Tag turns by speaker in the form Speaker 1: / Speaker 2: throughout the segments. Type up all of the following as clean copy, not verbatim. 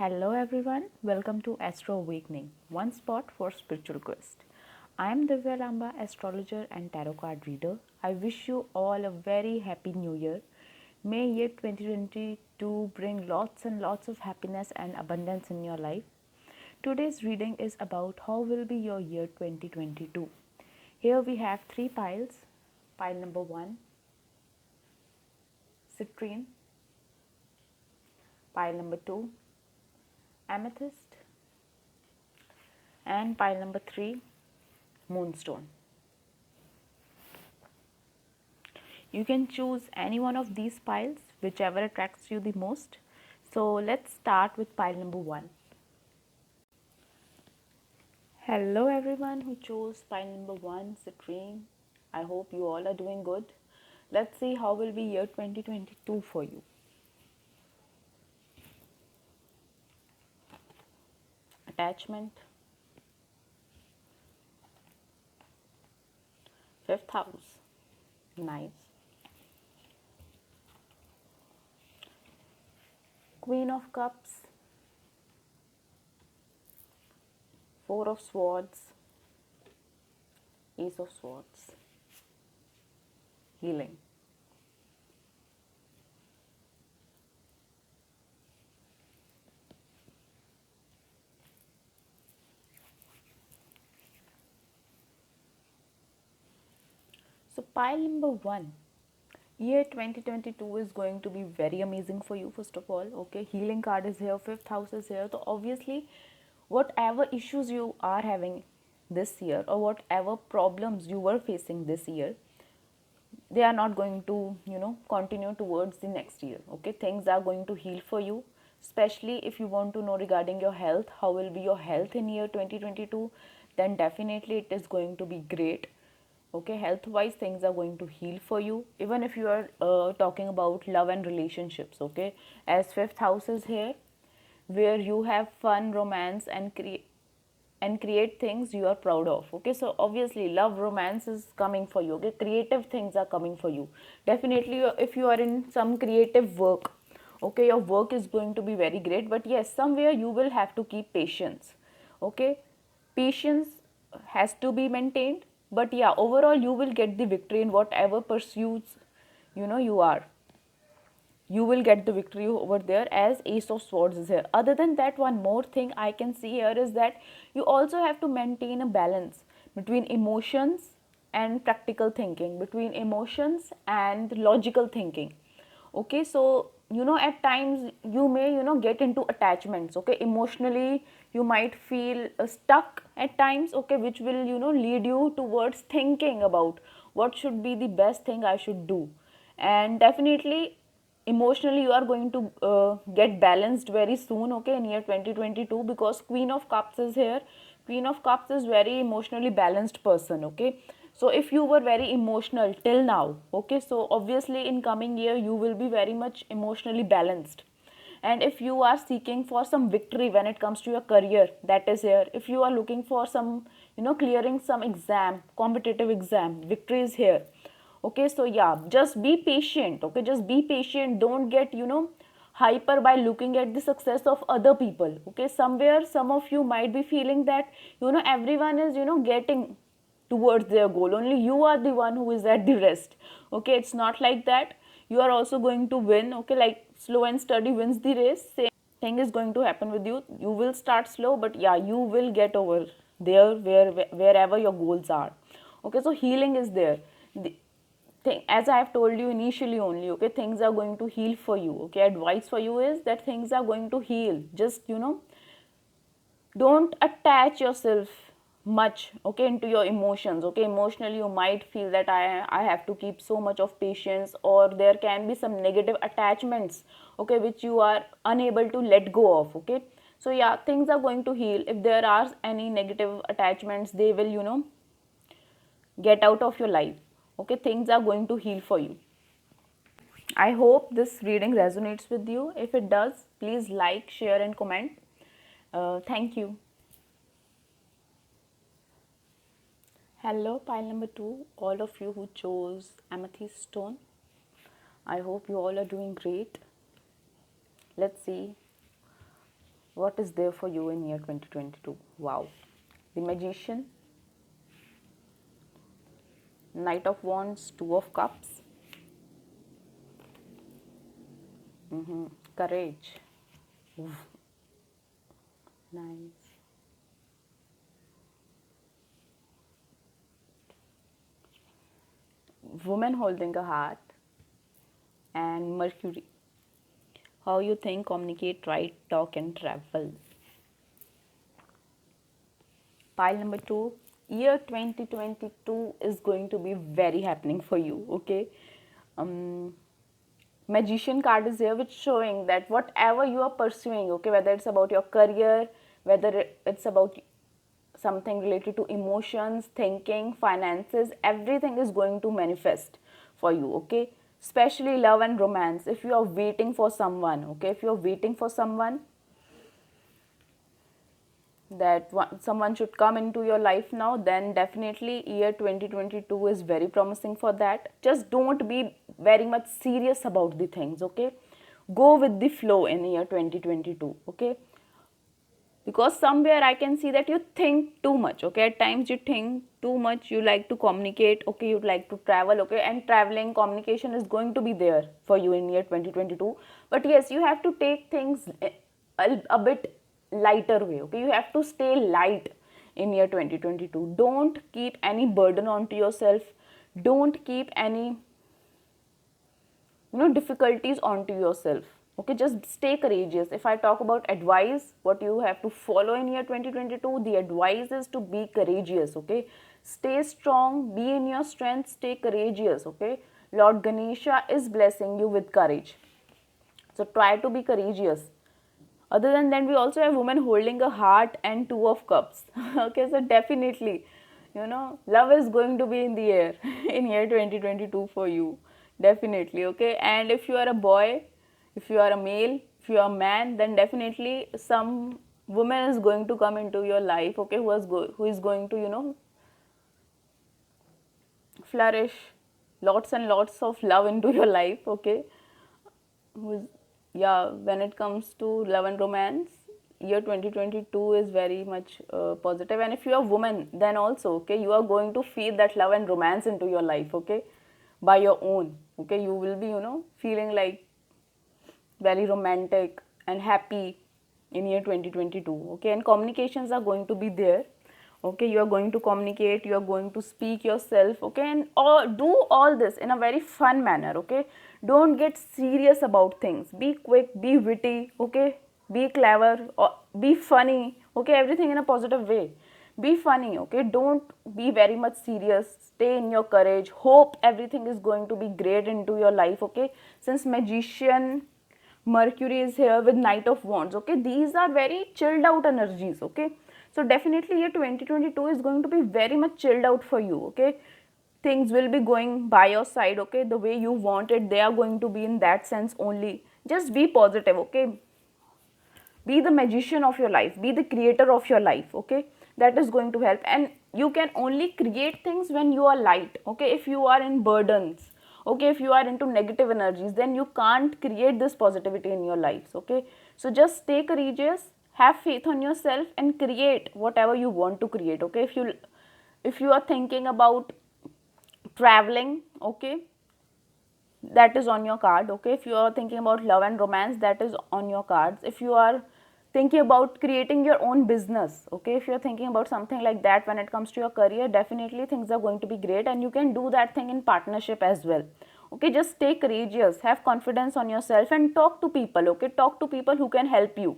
Speaker 1: Hello everyone, welcome to Astro Awakening, one spot for spiritual quest. I am Divya Lamba, astrologer and tarot card reader. I wish you all a very happy new year. May year 2022 bring lots and lots of happiness and abundance in your life. Today's reading is about how will be your year 2022. Here we have three piles. Pile number 1, citrine. Pile number 2, amethyst. And pile number 3, moonstone. You can choose any one of these piles, whichever attracts you the most. So let's start with pile number 1. Hello everyone who chose pile number 1, citrine. I hope you all are doing good. Let's see how will be year 2022 for you. Attachment, 5th house, nice. Queen of Cups, 4 of Swords, Ace of Swords, healing. So pile number 1, year 2022 is going to be very amazing for you. First of all, okay, healing card is here, 5th house is here. So obviously whatever issues you are having this year or whatever problems you were facing this year, they are not going to continue towards the next year. Okay, things are going to heal for you. Especially if you want to know regarding your health, how will be your health in year 2022, then definitely it is going to be great. Okay, health wise things are going to heal for you. Even if you are talking about love and relationships, okay, as 5th house is here, where you have fun, romance and create things you are proud of. Okay, so obviously love, romance is coming for you. Okay, creative things are coming for you. Definitely if you are in some creative work, okay, your work is going to be very great. But yes, somewhere you will have to keep patience. Okay, patience has to be maintained. But yeah, overall you will get the victory in whatever pursuits you are. You will get the victory over there, as Ace of Swords is here. Other than that, one more thing I can see here is that you also have to maintain a balance between emotions and practical thinking, between emotions and logical thinking. Okay, so at times you may get into attachments. Okay, emotionally you might feel stuck at times. Okay, which will lead you towards thinking about what should be the best thing I should do. And definitely emotionally you are going to get balanced very soon. Okay, in year 2022, because Queen of Cups is here. Queen of Cups is very emotionally balanced person. Okay, so if you were very emotional till now, okay, so obviously in coming year you will be very much emotionally balanced. And if you are seeking for some victory when it comes to your career, that is here. If you are looking for some clearing some exam, competitive exam, victory is here. Okay, so yeah, just be patient. Okay, just be patient. Don't get hyper by looking at the success of other people. Okay, somewhere some of you might be feeling that everyone is getting towards their goal, only you are the one who is at the rest. Okay, it's not like that. You are also going to win. Okay, like slow and steady wins the race. Same thing is going to happen with you. You will start slow, but yeah, you will get over there wherever your goals are. Okay, so healing is there. The thing, as I have told you initially only, okay, things are going to heal for you. Okay, advice for you is that things are going to heal. Just don't attach yourself much, okay, into your emotions. Okay, emotionally you might feel that I have to keep so much of patience, or there can be some negative attachments, okay, which you are unable to let go of. Okay, so yeah, things are going to heal. If there are any negative attachments, they will get out of your life. Okay, things are going to heal for you. I hope this reading resonates with you. If it does, please like, share and comment. Thank you. Hello, pile number 2, all of you who chose amethyst stone. I hope you all are doing great. Let's see What is there for you in year 2022? Wow. The Magician, Knight of Wands, Two of Cups, Courage. Oof, nice. Woman holding a heart, and Mercury. How you think, communicate, write, talk, and travel. Pile number two, year 2022 is going to be very happening for you. Okay. Um, Magician card is here, which showing that whatever you are pursuing, okay, whether it's about your career, whether it's about something related to emotions, thinking, finances, everything is going to manifest for you. Okay, especially love and romance. If you are waiting for someone, okay, if you are waiting for someone, that someone should come into your life now, then definitely year 2022 is very promising for that. Just don't be very much serious about the things. Okay, go with the flow in year 2022. Okay, because somewhere I can see that you think too much. Okay, at times you think too much, you like to communicate, okay, you'd like to travel, okay, and traveling, communication is going to be there for you in year 2022. But yes, you have to take things a bit lighter way. Okay, you have to stay light in year 2022. Don't keep any burden onto yourself, don't keep any difficulties onto yourself. Okay, just stay courageous. If I talk about advice, what you have to follow in year 2022, the advice is to be courageous. Okay, stay strong, be in your strength, stay courageous. Okay, Lord Ganesha is blessing you with courage, so try to be courageous. Other than that, we also have women holding a heart and Two of Cups. Okay, so definitely, love is going to be in the air in year 2022 for you. Definitely, okay. And if you are a boy, if you are a male, if you are a man, then definitely some woman is going to come into your life. Okay, who is going to flourish lots and lots of love into your life. Okay, who's yeah, when it comes to love and romance, year 2022 is very much positive. And if you are a woman, then also, okay, you are going to feel that love and romance into your life. Okay, by your own. Okay, you will be feeling like very romantic and happy in year 2022. Okay, and communications are going to be there. Okay, you are going to communicate, you are going to speak yourself. Okay, and do all this in a very fun manner. Okay, don't get serious about things, be quick, be witty. Okay, be clever, or be funny. Okay, everything in a positive way. Be funny. Okay, don't be very much serious, stay in your courage, hope everything is going to be great into your life. Okay, since Magician, Mercury is here with Knight of Wands. Okay, these are very chilled out energies. Okay, so definitely year 2022 is going to be very much chilled out for you. Okay, things will be going by your side. Okay, the way you want it, they are going to be in that sense only. Just be positive. Okay, be the magician of your life, be the creator of your life. Okay, that is going to help. And you can only create things when you are light. Okay, if you are in burdens, okay, if you are into negative energies, then you can't create this positivity in your lives. Okay, so just stay courageous, have faith on yourself, and create whatever you want to create. Okay, if you are thinking about traveling, okay, that is on your card. Okay, if you are thinking about love and romance, that is on your cards. If you are thinking about creating your own business, okay, if you are thinking about something like that, when it comes to your career, definitely things are going to be great, and you can do that thing in partnership as well. Okay, just stay courageous, have confidence on yourself, and talk to people. Okay, talk to people who can help you.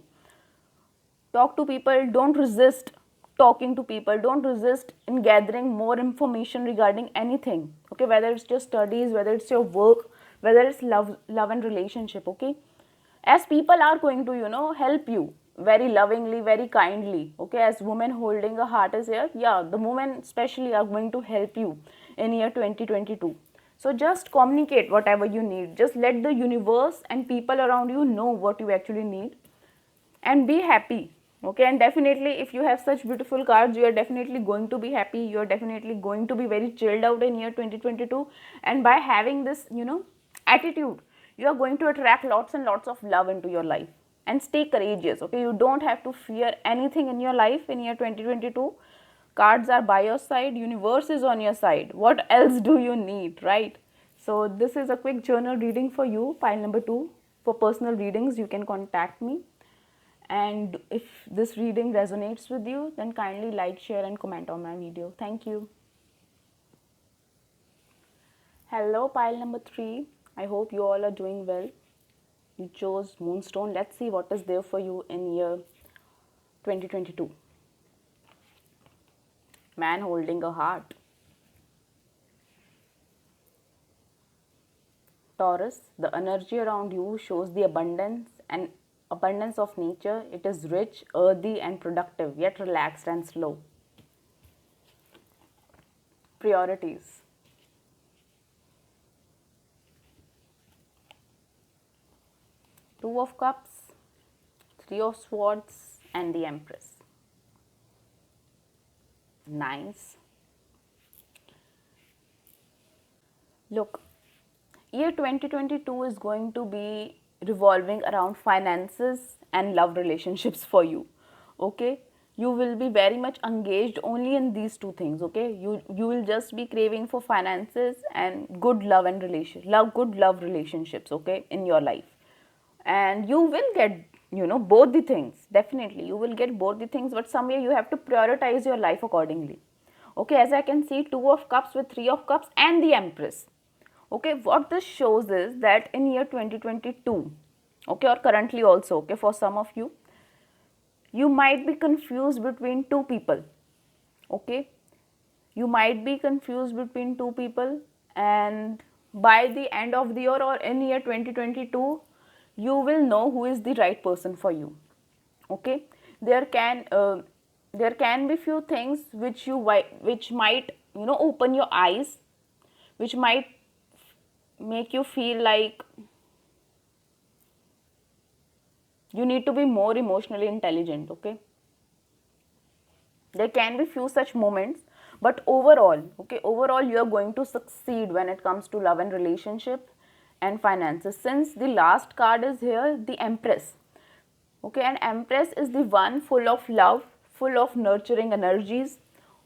Speaker 1: Talk to people, don't resist talking to people, don't resist in gathering more information regarding anything. Okay, whether it's your studies, whether it's your work, whether it's love and relationship. Okay, as people are going to help you very lovingly, very kindly. Okay, as women holding a heart is here, yeah, the women especially are going to help you in year 2022. So just communicate whatever you need, just let the universe and people around you know what you actually need, and be happy. Okay, and definitely if you have such beautiful cards, you are definitely going to be happy, you are definitely going to be very chilled out in year 2022. And by having this attitude, you are going to attract lots and lots of love into your life. and stay courageous. Okay, you don't have to fear anything in your life in year 2022. Cards are by your side, universe is on your side. What else do you need, right? So this is a quick journal reading for you, pile number 2. For personal readings, you can contact me. And if this reading resonates with you, then kindly like, share and comment on my video. Thank you. Hello, pile number 3. I hope you all are doing well. You chose Moonstone. Let's see what is there for you in year 2022. Man holding a heart. Taurus, the energy around you shows the abundance of nature. It is rich, earthy and productive, yet relaxed and slow. Priorities. Two of Cups, Three of Swords and the Empress. Nice. Look, year 2022 is going to be revolving around finances and love relationships for you. Okay, you will be very much engaged only in these two things. Okay, you will just be craving for finances and good love and good love relationships, okay, in your life. And you will get, both the things. Definitely you will get both the things, but somewhere you have to prioritize your life accordingly. Okay, as I can see, Two of Cups with Three of Cups and the Empress. Okay, what this shows is that in year 2022, okay, or currently also, okay, for some of you, you might be confused between two people. Okay, you might be confused between two people, and by the end of the year or in year 2022, you will know who is the right person for you. Okay, there can be few things which might open your eyes, which might make you feel like you need to be more emotionally intelligent. Okay, there can be few such moments, but overall, okay, overall you are going to succeed when it comes to love and relationship and finances. Since the last card is here, the Empress. Okay, and Empress is the one full of love, full of nurturing energies,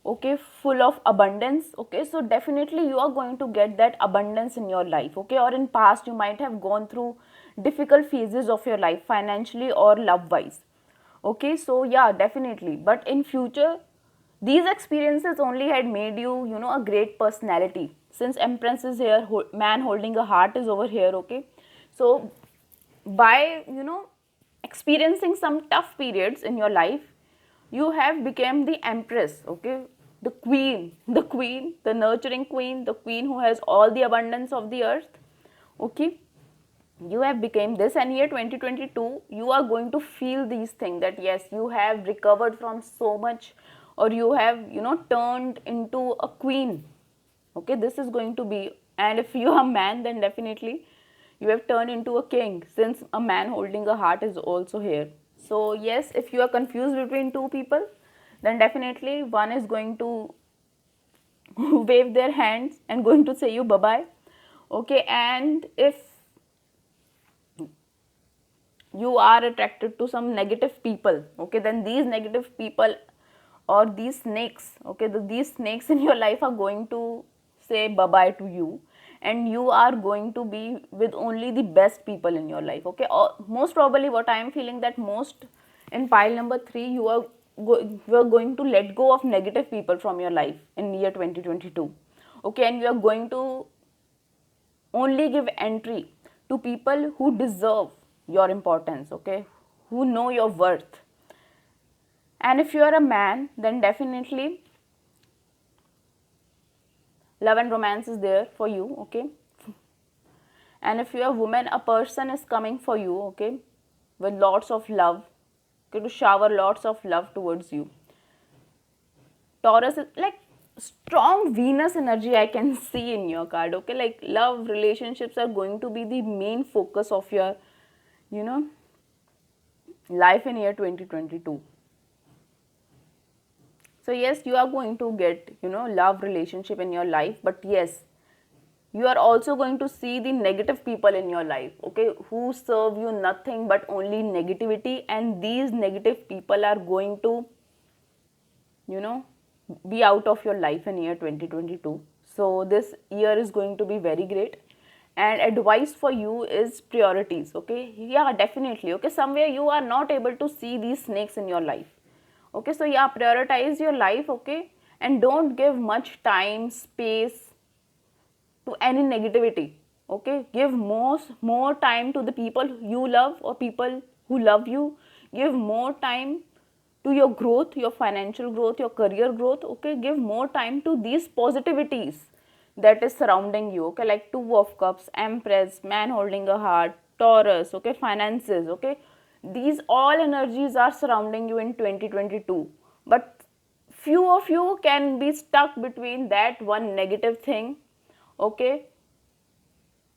Speaker 1: okay, full of abundance. Okay, so definitely you are going to get that abundance in your life. Okay, or in past you might have gone through difficult phases of your life, financially or love wise. Okay, so yeah, definitely, but in future these experiences only had made you, a great personality. Since Empress is here, man holding a heart is over here. Okay, so by experiencing some tough periods in your life, you have become the Empress. Okay, the queen, the nurturing queen, the queen who has all the abundance of the earth. Okay, you have become this, and year 2022 you are going to feel these things, that yes, you have recovered from so much, or you have turned into a queen. Okay, this is going to be, and if you are a man, then definitely you have turned into a king, since a man holding a heart is also here. So yes, if you are confused between two people, then definitely one is going to wave their hands and going to say you bye bye. Okay, and if you are attracted to some negative people, okay, then these negative people or these snakes, okay, these snakes in your life are going to say bye bye to you, and you are going to be with only the best people in your life. Okay, or most probably what I am feeling, that most in pile number 3 you are going to let go of negative people from your life in year 2022. Okay, and you are going to only give entry to people who deserve your importance. Okay, who know your worth. And if you are a man, then definitely love and romance is there for you. Okay, and if you are a woman, a person is coming for you, okay, with lots of love, okay, to shower lots of love towards you. Taurus is like strong Venus energy I can see in your card. Okay, like love relationships are going to be the main focus of your life in year 2022. So yes, you are going to get love relationship in your life, but yes, you are also going to see the negative people in your life, okay, who serve you nothing but only negativity, and these negative people are going to, you know, be out of your life in year 2022. So this year is going to be very great. And advice for you is priorities, okay? Yeah, definitely. Okay, somewhere you are not able to see these snakes in your life. Okay, so yeah, prioritize your life, okay? And don't give much time, space to any negativity, okay? Give more time to the people you love or people who love you. Give more time to your growth, your financial growth, your career growth, okay? Give more time to these positivities that is surrounding you, okay? Like two of cups, empress, man holding a heart, taurus, okay? Finances, okay? These all energies are surrounding you in 2022, but few of you can be stuck between that one negative thing, okay,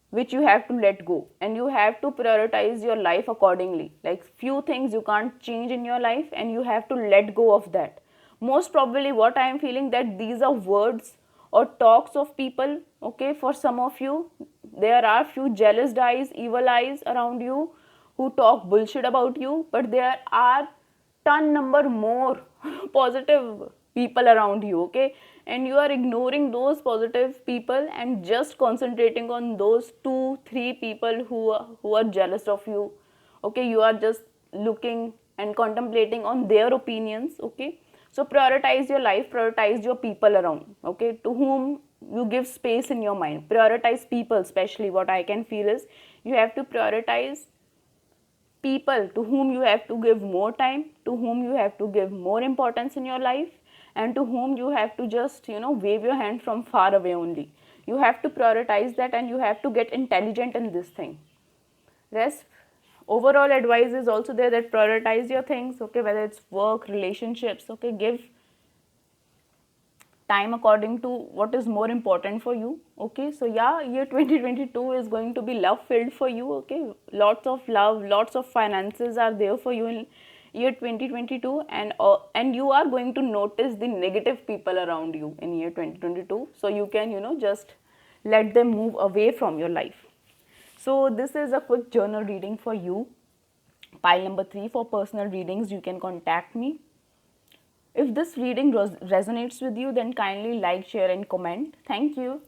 Speaker 1: which you have to let go, and you have to prioritize your life accordingly. Like few things you can't change in your life and you have to let go of that. Most probably what I am feeling that these are words or talks of people, okay? For some of you there are few jealous eyes, evil eyes around you who talk bullshit about you, but there are ton number more positive people around you, okay? And you are ignoring those positive people and just concentrating on those 2 3 people who are jealous of you, okay? You are just looking and contemplating on their opinions, okay? So prioritize your life, prioritize your people around, okay, to whom you give space in your mind. Prioritize people, especially what I can feel is you have to prioritize people to whom you have to give more time, to whom you have to give more importance in your life, and to whom you have to just, you know, wave your hand from far away only. You have to prioritize that and you have to get intelligent in this thing. Rest, overall advice is also there that prioritize your things, okay, whether it's work, relationships, okay? Give time according to what is more important for you, okay? So yeah, year 2022 is going to be love filled for you, okay? Lots of love, lots of finances are there for you in year 2022, and you are going to notice the negative people around you in year 2022, so you can, you know, just let them move away from your life. So this is a quick journal reading for you. Pile number 3 for personal readings, you can contact me. If this reading resonates with you, then kindly like, share and comment. Thank you.